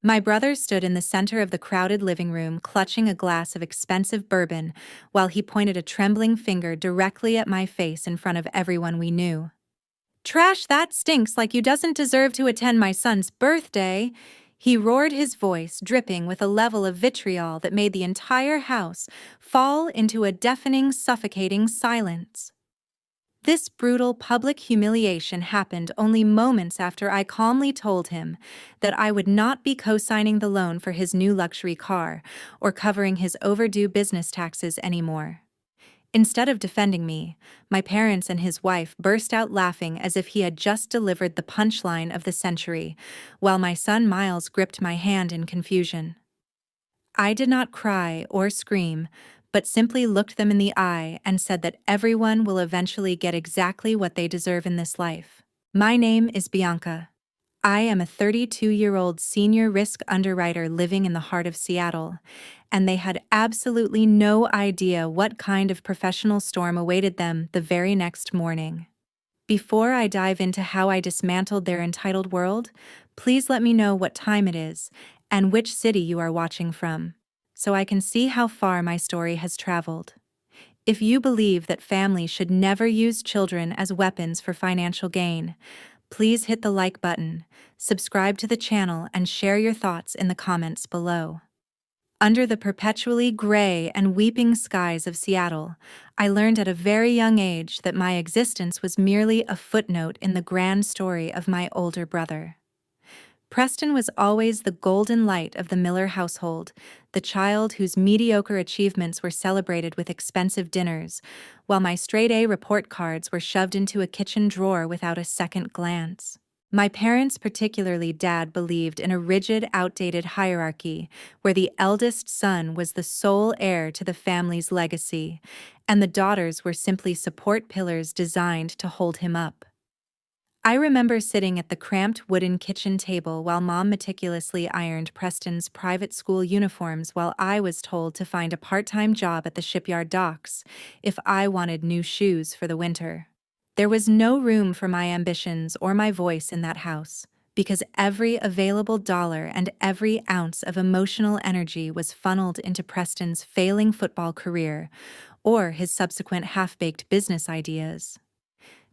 My brother stood in the center of the crowded living room, clutching a glass of expensive bourbon, while he pointed a trembling finger directly at my face in front of everyone we knew. "Trash that stinks like you doesn't deserve to attend my son's birthday," he roared, his voice dripping with a level of vitriol that made the entire house fall into a deafening, suffocating silence. This brutal public humiliation happened only moments after I calmly told him that I would not be co-signing the loan for his new luxury car or covering his overdue business taxes anymore. Instead of defending me, my parents and his wife burst out laughing as if he had just delivered the punchline of the century, while my son Miles gripped my hand in confusion. I did not cry or scream, but simply looked them in the eye and said that everyone will eventually get exactly what they deserve in this life. My name is Bianca. I am a 32-year-old senior risk underwriter living in the heart of Seattle, and they had absolutely no idea what kind of professional storm awaited them the very next morning. Before I dive into how I dismantled their entitled world, please let me know what time it is and which city you are watching from, so I can see how far my story has traveled. If you believe that families should never use children as weapons for financial gain, please hit the like button, subscribe to the channel, and share your thoughts in the comments below. Under the perpetually gray and weeping skies of Seattle, I learned at a very young age that my existence was merely a footnote in the grand story of my older brother. Preston was always the golden light of the Miller household, the child whose mediocre achievements were celebrated with expensive dinners, while my straight-A report cards were shoved into a kitchen drawer without a second glance. My parents, particularly Dad, believed in a rigid, outdated hierarchy where the eldest son was the sole heir to the family's legacy, and the daughters were simply support pillars designed to hold him up. I remember sitting at the cramped wooden kitchen table while Mom meticulously ironed Preston's private school uniforms while I was told to find a part-time job at the shipyard docks if I wanted new shoes for the winter. There was no room for my ambitions or my voice in that house, because every available dollar and every ounce of emotional energy was funneled into Preston's failing football career or his subsequent half-baked business ideas.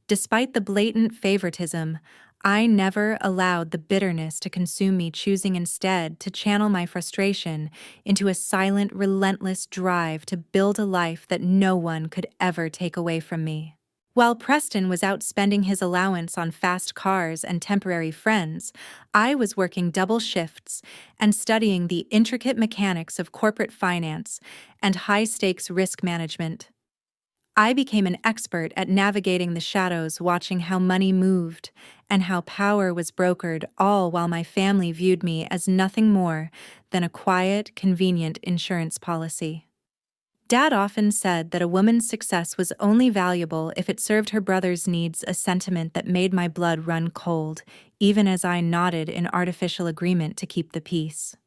Despite the blatant favoritism, I never allowed the bitterness to consume me, choosing instead to channel my frustration into a silent, relentless drive to build a life that no one could ever take away from me. While Preston was out spending his allowance on fast cars and temporary friends, I was working double shifts and studying the intricate mechanics of corporate finance and high-stakes risk management. I became an expert at navigating the shadows, watching how money moved and how power was brokered, all while my family viewed me as nothing more than a quiet, convenient insurance policy. Dad often said that a woman's success was only valuable if it served her brother's needs, a sentiment that made my blood run cold, even as I nodded in artificial agreement to keep the peace.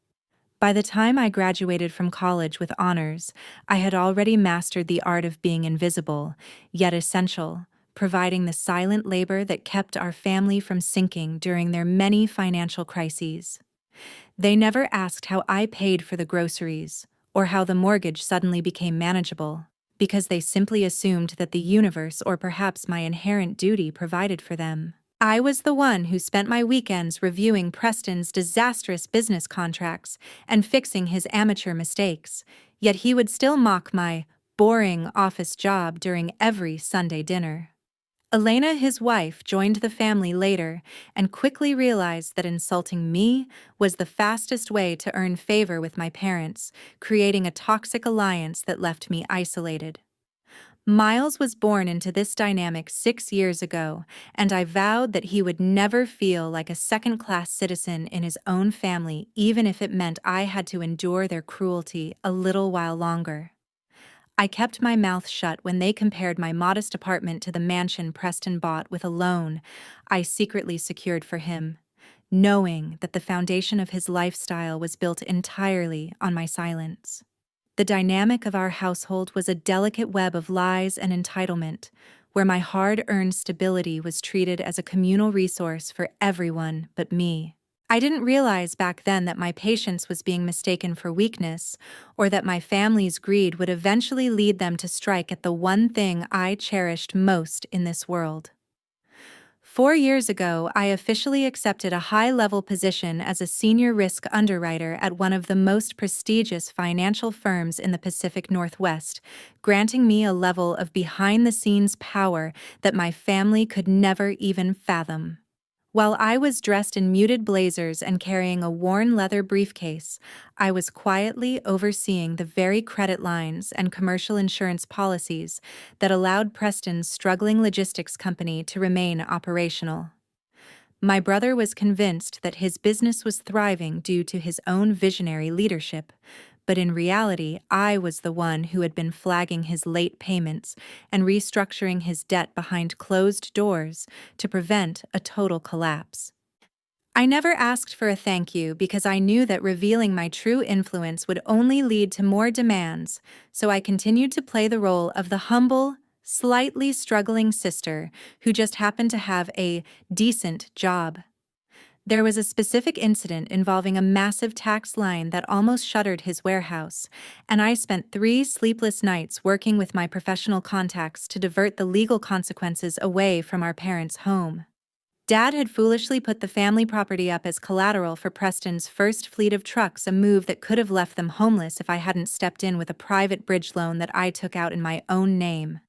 By the time I graduated from college with honors, I had already mastered the art of being invisible, yet essential, providing the silent labor that kept our family from sinking during their many financial crises. They never asked how I paid for the groceries, or how the mortgage suddenly became manageable, because they simply assumed that the universe, or perhaps my inherent duty, provided for them. I was the one who spent my weekends reviewing Preston's disastrous business contracts and fixing his amateur mistakes, yet he would still mock my boring office job during every Sunday dinner. Elena, his wife, joined the family later and quickly realized that insulting me was the fastest way to earn favor with my parents, creating a toxic alliance that left me isolated. Miles was born into this dynamic 6 years ago, and I vowed that he would never feel like a second-class citizen in his own family, even if it meant I had to endure their cruelty a little while longer. I kept my mouth shut when they compared my modest apartment to the mansion Preston bought with a loan I secretly secured for him, knowing that the foundation of his lifestyle was built entirely on my silence. The dynamic of our household was a delicate web of lies and entitlement, where my hard-earned stability was treated as a communal resource for everyone but me. I didn't realize back then that my patience was being mistaken for weakness, or that my family's greed would eventually lead them to strike at the one thing I cherished most in this world. 4 years ago, I officially accepted a high-level position as a senior risk underwriter at one of the most prestigious financial firms in the Pacific Northwest, granting me a level of behind-the-scenes power that my family could never even fathom. While I was dressed in muted blazers and carrying a worn leather briefcase, I was quietly overseeing the very credit lines and commercial insurance policies that allowed Preston's struggling logistics company to remain operational. My brother was convinced that his business was thriving due to his own visionary leadership, but in reality, I was the one who had been flagging his late payments and restructuring his debt behind closed doors to prevent a total collapse. I never asked for a thank you because I knew that revealing my true influence would only lead to more demands, so I continued to play the role of the humble, slightly struggling sister who just happened to have a decent job. There was a specific incident involving a massive tax line that almost shuttered his warehouse, and I spent 3 sleepless nights working with my professional contacts to divert the legal consequences away from our parents' home. Dad had foolishly put the family property up as collateral for Preston's first fleet of trucks, a move that could have left them homeless if I hadn't stepped in with a private bridge loan that I took out in my own name.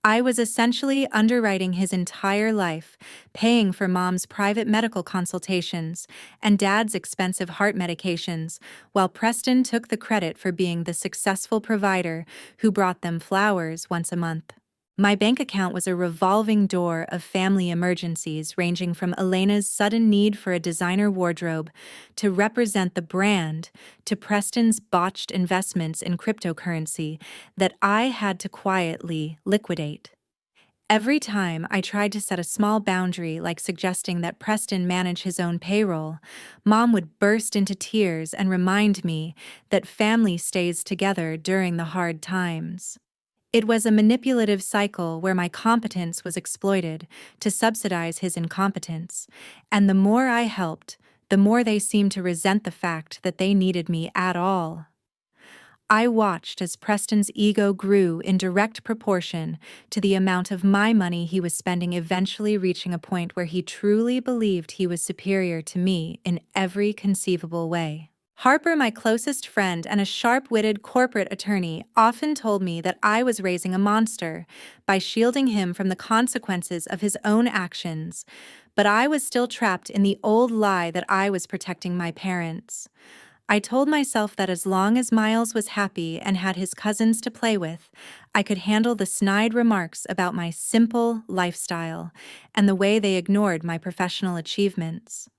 I was essentially underwriting his entire life, paying for Mom's private medical consultations and Dad's expensive heart medications, while Preston took the credit for being the successful provider who brought them flowers once a month. My bank account was a revolving door of family emergencies, ranging from Elena's sudden need for a designer wardrobe to represent the brand to Preston's botched investments in cryptocurrency that I had to quietly liquidate. Every time I tried to set a small boundary, like suggesting that Preston manage his own payroll, Mom would burst into tears and remind me that family stays together during the hard times. It was a manipulative cycle where my competence was exploited to subsidize his incompetence, and the more I helped, the more they seemed to resent the fact that they needed me at all. I watched as Preston's ego grew in direct proportion to the amount of my money he was spending, eventually reaching a point where he truly believed he was superior to me in every conceivable way. Harper, my closest friend and a sharp-witted corporate attorney, often told me that I was raising a monster by shielding him from the consequences of his own actions, but I was still trapped in the old lie that I was protecting my parents. I told myself that as long as Miles was happy and had his cousins to play with, I could handle the snide remarks about my simple lifestyle and the way they ignored my professional achievements.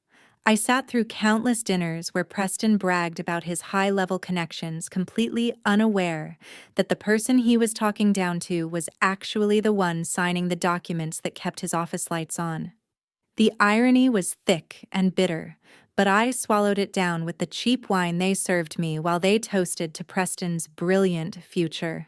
I sat through countless dinners where Preston bragged about his high-level connections, completely unaware that the person he was talking down to was actually the one signing the documents that kept his office lights on. The irony was thick and bitter, but I swallowed it down with the cheap wine they served me while they toasted to Preston's brilliant future.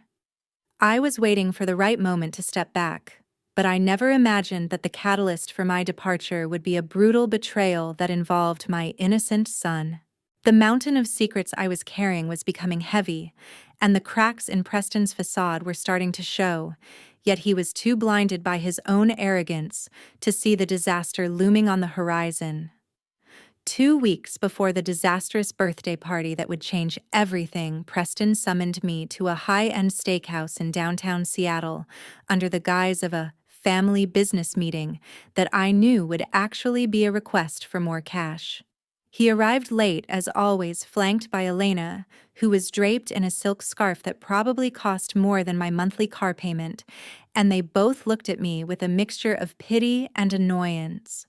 I was waiting for the right moment to step back, but I never imagined that the catalyst for my departure would be a brutal betrayal that involved my innocent son. The mountain of secrets I was carrying was becoming heavy, and the cracks in Preston's facade were starting to show, yet he was too blinded by his own arrogance to see the disaster looming on the horizon. 2 weeks before the disastrous birthday party that would change everything, Preston summoned me to a high-end steakhouse in downtown Seattle under the guise of a family business meeting that I knew would actually be a request for more cash. He arrived late, as always, flanked by Elena, who was draped in a silk scarf that probably cost more than my monthly car payment, and they both looked at me with a mixture of pity and annoyance.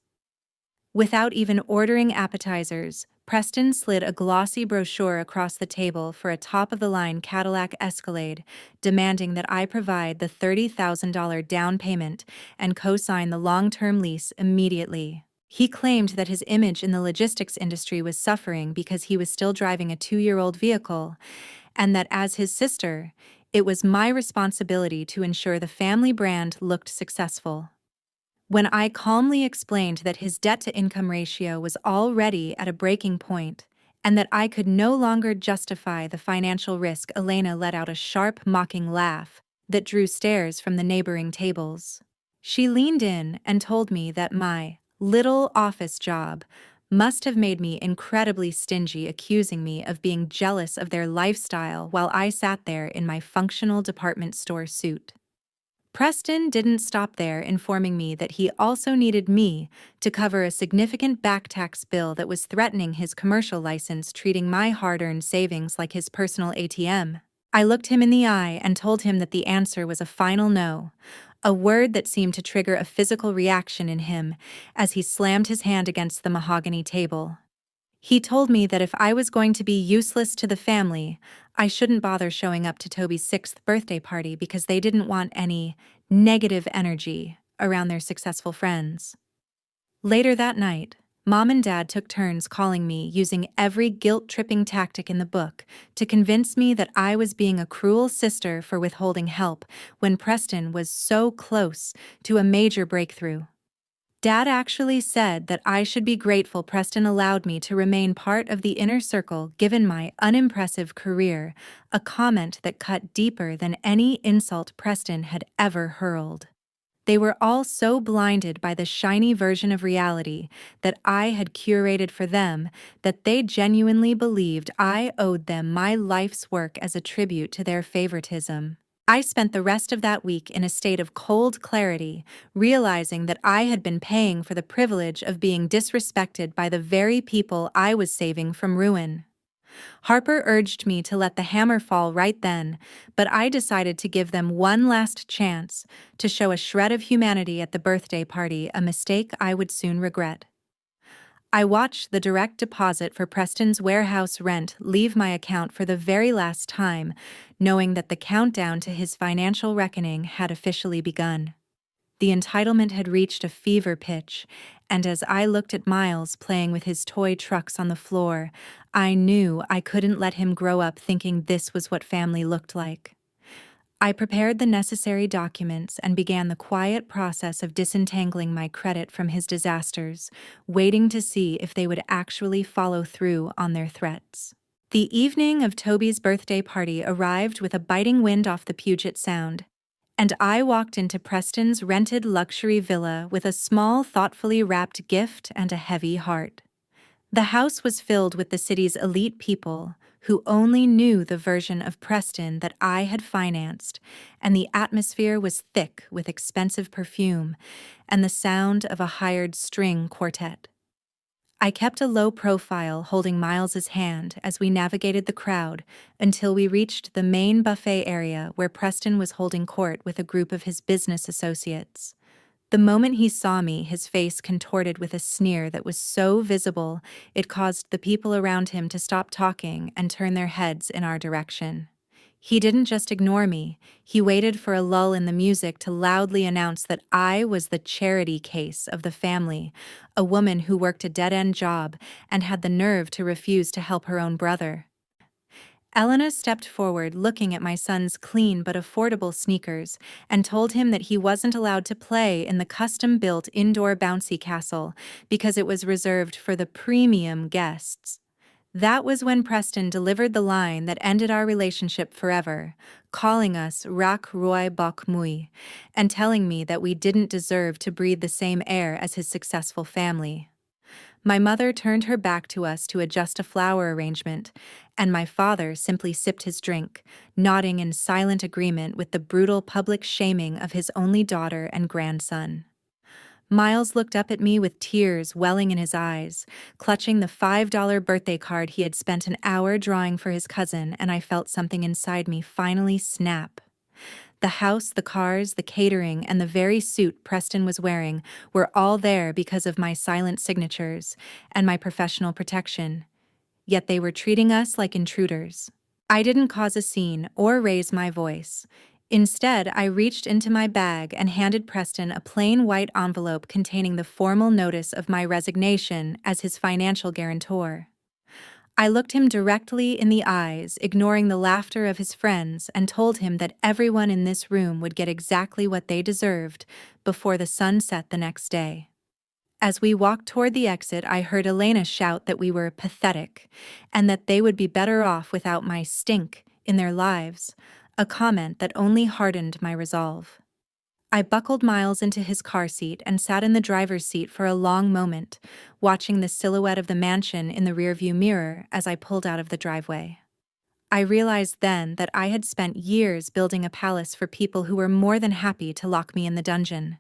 Without even ordering appetizers, Preston slid a glossy brochure across the table for a top-of-the-line Cadillac Escalade, demanding that I provide the $30,000 down payment and co-sign the long-term lease immediately. He claimed that his image in the logistics industry was suffering because he was still driving a 2-year-old vehicle, and that as his sister, it was my responsibility to ensure the family brand looked successful. When I calmly explained that his debt-to-income ratio was already at a breaking point, and that I could no longer justify the financial risk, Elena let out a sharp, mocking laugh that drew stares from the neighboring tables. She leaned in and told me that my little office job must have made me incredibly stingy, accusing me of being jealous of their lifestyle while I sat there in my functional department store suit. Preston didn't stop there, informing me that he also needed me to cover a significant back tax bill that was threatening his commercial license, treating my hard-earned savings like his personal ATM. I looked him in the eye and told him that the answer was a final no, a word that seemed to trigger a physical reaction in him as he slammed his hand against the mahogany table. He told me that if I was going to be useless to the family, I shouldn't bother showing up to Toby's 6th birthday party because they didn't want any negative energy around their successful friends. Later that night, Mom and Dad took turns calling me, using every guilt-tripping tactic in the book to convince me that I was being a cruel sister for withholding help when Preston was so close to a major breakthrough. Dad actually said that I should be grateful Preston allowed me to remain part of the inner circle given my unimpressive career, a comment that cut deeper than any insult Preston had ever hurled. They were all so blinded by the shiny version of reality that I had curated for them that they genuinely believed I owed them my life's work as a tribute to their favoritism. I spent the rest of that week in a state of cold clarity, realizing that I had been paying for the privilege of being disrespected by the very people I was saving from ruin. Harper urged me to let the hammer fall right then, but I decided to give them one last chance to show a shred of humanity at the birthday party, a mistake I would soon regret. I watched the direct deposit for Preston's warehouse rent leave my account for the very last time, knowing that the countdown to his financial reckoning had officially begun. The entitlement had reached a fever pitch, and as I looked at Miles playing with his toy trucks on the floor, I knew I couldn't let him grow up thinking this was what family looked like. I prepared the necessary documents and began the quiet process of disentangling my credit from his disasters, waiting to see if they would actually follow through on their threats. The evening of Toby's birthday party arrived with a biting wind off the Puget Sound, and I walked into Preston's rented luxury villa with a small, thoughtfully wrapped gift and a heavy heart. The house was filled with the city's elite people who only knew the version of Preston that I had financed, and the atmosphere was thick with expensive perfume and the sound of a hired string quartet. I kept a low profile, holding Miles's hand as we navigated the crowd until we reached the main buffet area where Preston was holding court with a group of his business associates. The moment he saw me, his face contorted with a sneer that was so visible it caused the people around him to stop talking and turn their heads in our direction. He didn't just ignore me, he waited for a lull in the music to loudly announce that I was the charity case of the family, a woman who worked a dead-end job and had the nerve to refuse to help her own brother. Elena stepped forward, looking at my son's clean but affordable sneakers, and told him that he wasn't allowed to play in the custom-built indoor bouncy castle because it was reserved for the premium guests. That was when Preston delivered the line that ended our relationship forever, calling us Rak Roy Bok Mui, and telling me that we didn't deserve to breathe the same air as his successful family. My mother turned her back to us to adjust a flower arrangement, and my father simply sipped his drink, nodding in silent agreement with the brutal public shaming of his only daughter and grandson. Miles looked up at me with tears welling in his eyes, clutching the $5 birthday card he had spent an hour drawing for his cousin, and I felt something inside me finally snap. The house, the cars, the catering, and the very suit Preston was wearing were all there because of my silent signatures and my professional protection. Yet they were treating us like intruders. I didn't cause a scene or raise my voice. Instead, I reached into my bag and handed Preston a plain white envelope containing the formal notice of my resignation as his financial guarantor. I looked him directly in the eyes, ignoring the laughter of his friends, and told him that everyone in this room would get exactly what they deserved before the sun set the next day. As we walked toward the exit, I heard Elena shout that we were pathetic, and that they would be better off without my stink in their lives, a comment that only hardened my resolve. I buckled Miles into his car seat and sat in the driver's seat for a long moment, watching the silhouette of the mansion in the rearview mirror as I pulled out of the driveway. I realized then that I had spent years building a palace for people who were more than happy to lock me in the dungeon.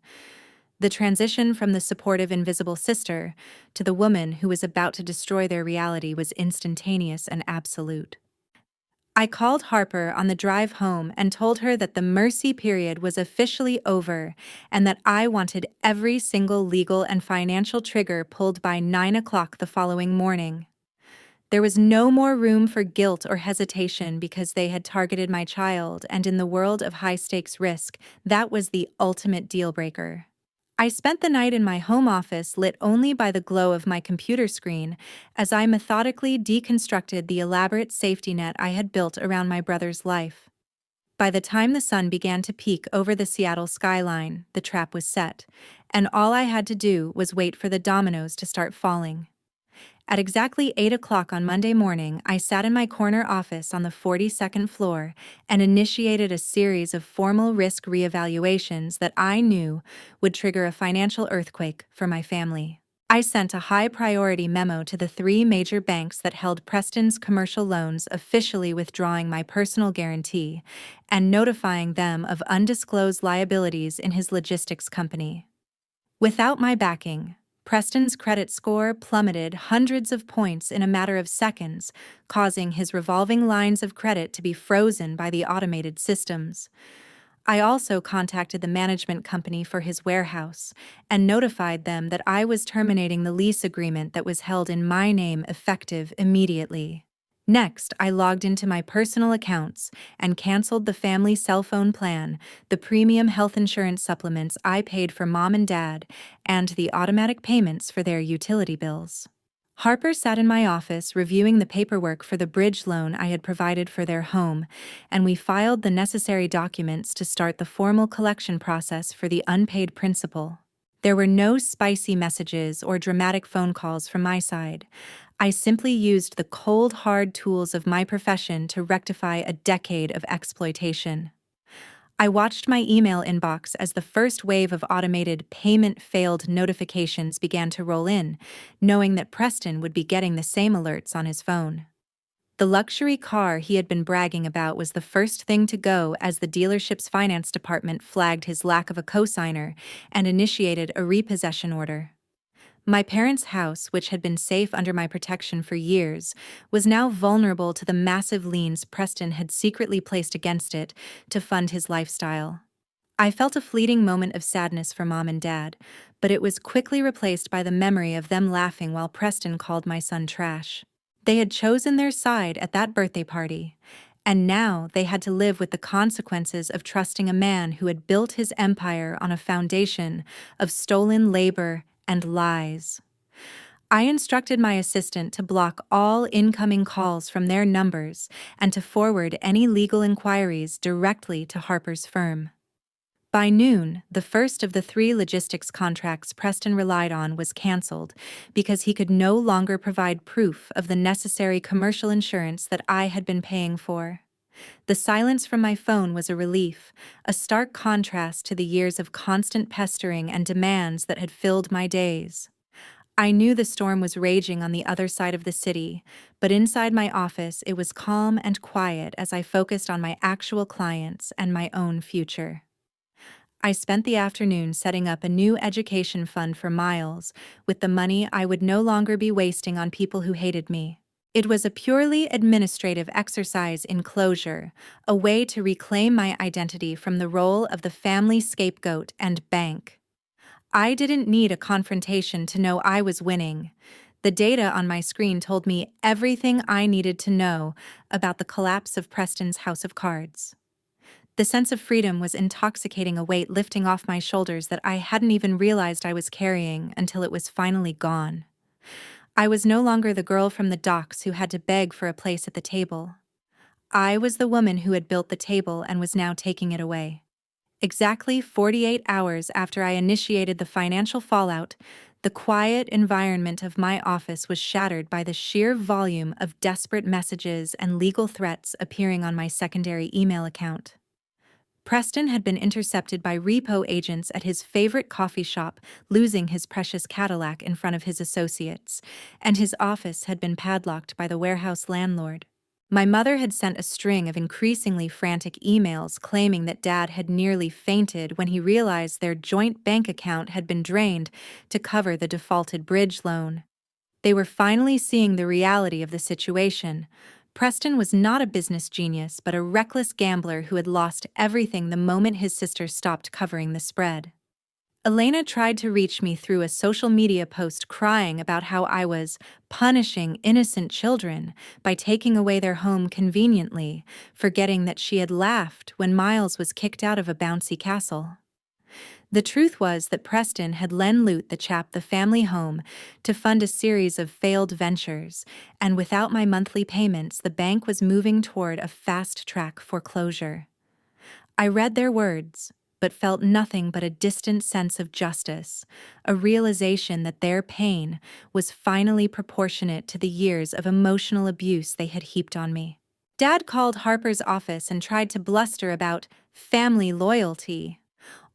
The transition from the supportive invisible sister to the woman who was about to destroy their reality was instantaneous and absolute. I called Harper on the drive home and told her that the mercy period was officially over and that I wanted every single legal and financial trigger pulled by 9 o'clock the following morning. There was no more room for guilt or hesitation because they had targeted my child, and in the world of high-stakes risk, that was the ultimate deal-breaker. I spent the night in my home office lit only by the glow of my computer screen as I methodically deconstructed the elaborate safety net I had built around my brother's life. By the time the sun began to peek over the Seattle skyline, the trap was set, and all I had to do was wait for the dominoes to start falling. At exactly 8 o'clock on Monday morning, I sat in my corner office on the 42nd floor and initiated a series of formal risk reevaluations that I knew would trigger a financial earthquake for my family. I sent a high-priority memo to the 3 major banks that held Preston's commercial loans, officially withdrawing my personal guarantee and notifying them of undisclosed liabilities in his logistics company. Without my backing, Preston's credit score plummeted hundreds of points in a matter of seconds, causing his revolving lines of credit to be frozen by the automated systems. I also contacted the management company for his warehouse and notified them that I was terminating the lease agreement that was held in my name, effective immediately. Next, I logged into my personal accounts and canceled the family cell phone plan, the premium health insurance supplements I paid for Mom and Dad, and the automatic payments for their utility bills. Harper sat in my office reviewing the paperwork for the bridge loan I had provided for their home, and we filed the necessary documents to start the formal collection process for the unpaid principal. There were no spicy messages or dramatic phone calls from my side. I simply used the cold, hard tools of my profession to rectify a decade of exploitation. I watched my email inbox as the first wave of automated payment failed notifications began to roll in, knowing that Preston would be getting the same alerts on his phone. The luxury car he had been bragging about was the first thing to go as the dealership's finance department flagged his lack of a cosigner and initiated a repossession order. My parents' house, which had been safe under my protection for years, was now vulnerable to the massive liens Preston had secretly placed against it to fund his lifestyle. I felt a fleeting moment of sadness for Mom and Dad, but it was quickly replaced by the memory of them laughing while Preston called my son trash. They had chosen their side at that birthday party, and now they had to live with the consequences of trusting a man who had built his empire on a foundation of stolen labor and lies. I instructed my assistant to block all incoming calls from their numbers and to forward any legal inquiries directly to Harper's firm. By noon, the first of the 3 logistics contracts Preston relied on was canceled because he could no longer provide proof of the necessary commercial insurance that I had been paying for. The silence from my phone was a relief, a stark contrast to the years of constant pestering and demands that had filled my days. I knew the storm was raging on the other side of the city, but inside my office it was calm and quiet as I focused on my actual clients and my own future. I spent the afternoon setting up a new education fund for Miles, with the money I would no longer be wasting on people who hated me. It was a purely administrative exercise in closure, a way to reclaim my identity from the role of the family scapegoat and bank. I didn't need a confrontation to know I was winning. The data on my screen told me everything I needed to know about the collapse of Preston's house of cards. The sense of freedom was intoxicating, a weight lifting off my shoulders that I hadn't even realized I was carrying until it was finally gone. I was no longer the girl from the docks who had to beg for a place at the table. I was the woman who had built the table and was now taking it away. Exactly 48 hours after I initiated the financial fallout, the quiet environment of my office was shattered by the sheer volume of desperate messages and legal threats appearing on my secondary email account. Preston had been intercepted by repo agents at his favorite coffee shop, losing his precious Cadillac in front of his associates, and his office had been padlocked by the warehouse landlord. My mother had sent a string of increasingly frantic emails claiming that Dad had nearly fainted when he realized their joint bank account had been drained to cover the defaulted bridge loan. They were finally seeing the reality of the situation. Preston was not a business genius, but a reckless gambler who had lost everything the moment his sister stopped covering the spread. Elena tried to reach me through a social media post crying about how I was punishing innocent children by taking away their home conveniently, forgetting that she had laughed when Miles was kicked out of a bouncy castle. The truth was that Preston had lent Loot the chap the family home to fund a series of failed ventures, and without my monthly payments, the bank was moving toward a fast-track foreclosure. I read their words, but felt nothing but a distant sense of justice, a realization that their pain was finally proportionate to the years of emotional abuse they had heaped on me. Dad called Harper's office and tried to bluster about family loyalty,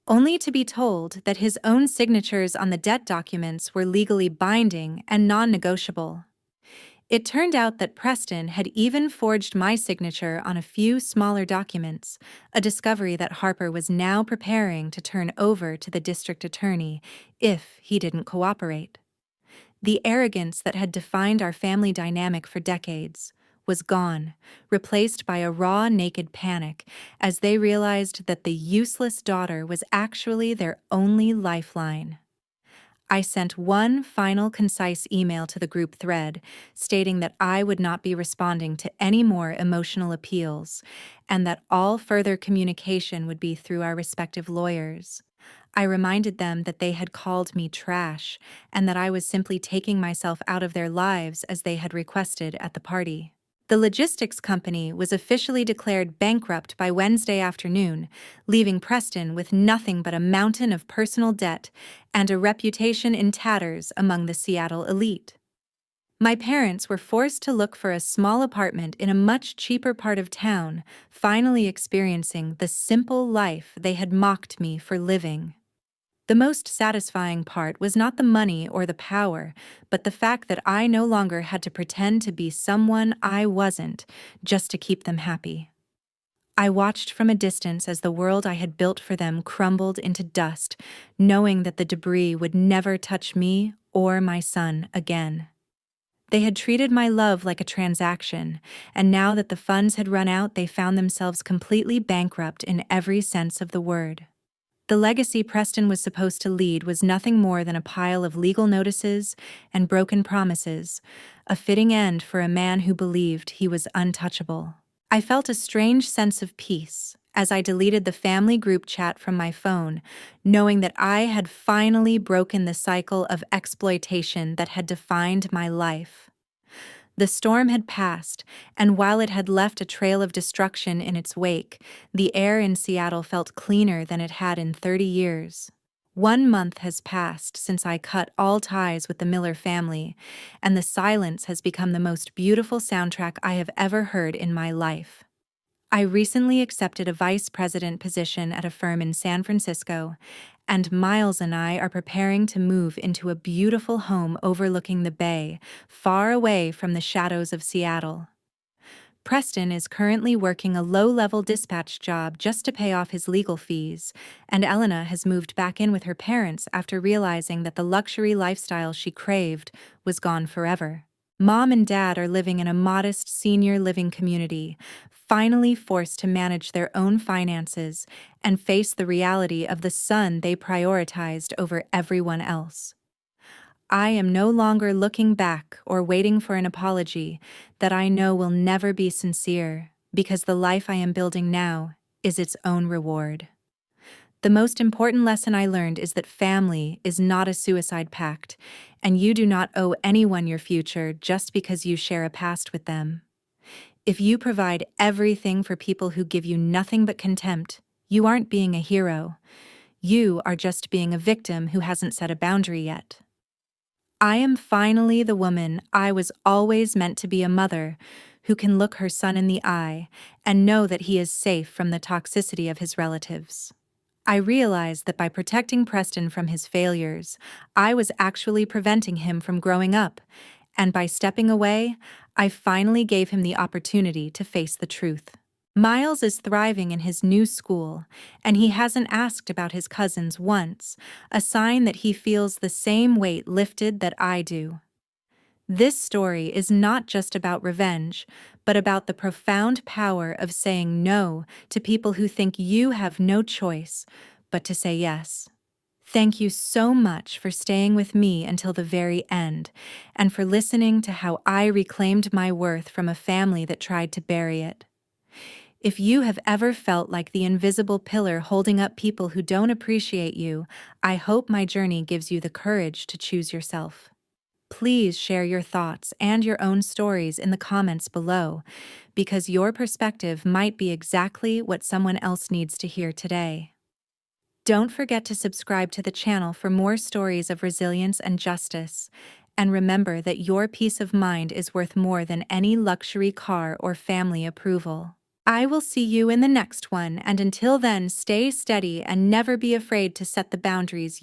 only to be told that his own signatures on the debt documents were legally binding and non-negotiable. It turned out that Preston had even forged my signature on a few smaller documents, a discovery that Harper was now preparing to turn over to the district attorney if he didn't cooperate. The arrogance that had defined our family dynamic for decades was gone, replaced by a raw, naked panic as they realized that the useless daughter was actually their only lifeline. I sent one final concise email to the group thread, stating that I would not be responding to any more emotional appeals, and that all further communication would be through our respective lawyers. I reminded them that they had called me trash, and that I was simply taking myself out of their lives as they had requested at the party. The logistics company was officially declared bankrupt by Wednesday afternoon, leaving Preston with nothing but a mountain of personal debt and a reputation in tatters among the Seattle elite. My parents were forced to look for a small apartment in a much cheaper part of town, finally experiencing the simple life they had mocked me for living. The most satisfying part was not the money or the power, but the fact that I no longer had to pretend to be someone I wasn't just to keep them happy. I watched from a distance as the world I had built for them crumbled into dust, knowing that the debris would never touch me or my son again. They had treated my love like a transaction, and now that the funds had run out, they found themselves completely bankrupt in every sense of the word. The legacy Preston was supposed to lead was nothing more than a pile of legal notices and broken promises, a fitting end for a man who believed he was untouchable. I felt a strange sense of peace as I deleted the family group chat from my phone, knowing that I had finally broken the cycle of exploitation that had defined my life. The storm had passed, and while it had left a trail of destruction in its wake, the air in Seattle felt cleaner than it had in 30 years. 1 month has passed since I cut all ties with the Miller family, and the silence has become the most beautiful soundtrack I have ever heard in my life. I recently accepted a vice president position at a firm in San Francisco, and Miles and I are preparing to move into a beautiful home overlooking the bay, far away from the shadows of Seattle. Preston is currently working a low-level dispatch job just to pay off his legal fees, and Elena has moved back in with her parents after realizing that the luxury lifestyle she craved was gone forever. Mom and Dad are living in a modest senior living community, finally forced to manage their own finances and face the reality of the son they prioritized over everyone else. I am no longer looking back or waiting for an apology that I know will never be sincere, because the life I am building now is its own reward. The most important lesson I learned is that family is not a suicide pact, and you do not owe anyone your future just because you share a past with them. If you provide everything for people who give you nothing but contempt, you aren't being a hero. You are just being a victim who hasn't set a boundary yet. I am finally the woman I was always meant to be, a mother who can look her son in the eye and know that he is safe from the toxicity of his relatives. I realized that by protecting Preston from his failures, I was actually preventing him from growing up, and by stepping away, I finally gave him the opportunity to face the truth. Miles is thriving in his new school, and he hasn't asked about his cousins once, a sign that he feels the same weight lifted that I do. This story is not just about revenge, but about the profound power of saying no to people who think you have no choice but to say yes. Thank you so much for staying with me until the very end, and for listening to how I reclaimed my worth from a family that tried to bury it. If you have ever felt like the invisible pillar holding up people who don't appreciate you, I hope my journey gives you the courage to choose yourself. Please share your thoughts and your own stories in the comments below, because your perspective might be exactly what someone else needs to hear today. Don't forget to subscribe to the channel for more stories of resilience and justice, and remember that your peace of mind is worth more than any luxury car or family approval. I will see you in the next one, and until then, stay steady and never be afraid to set the boundaries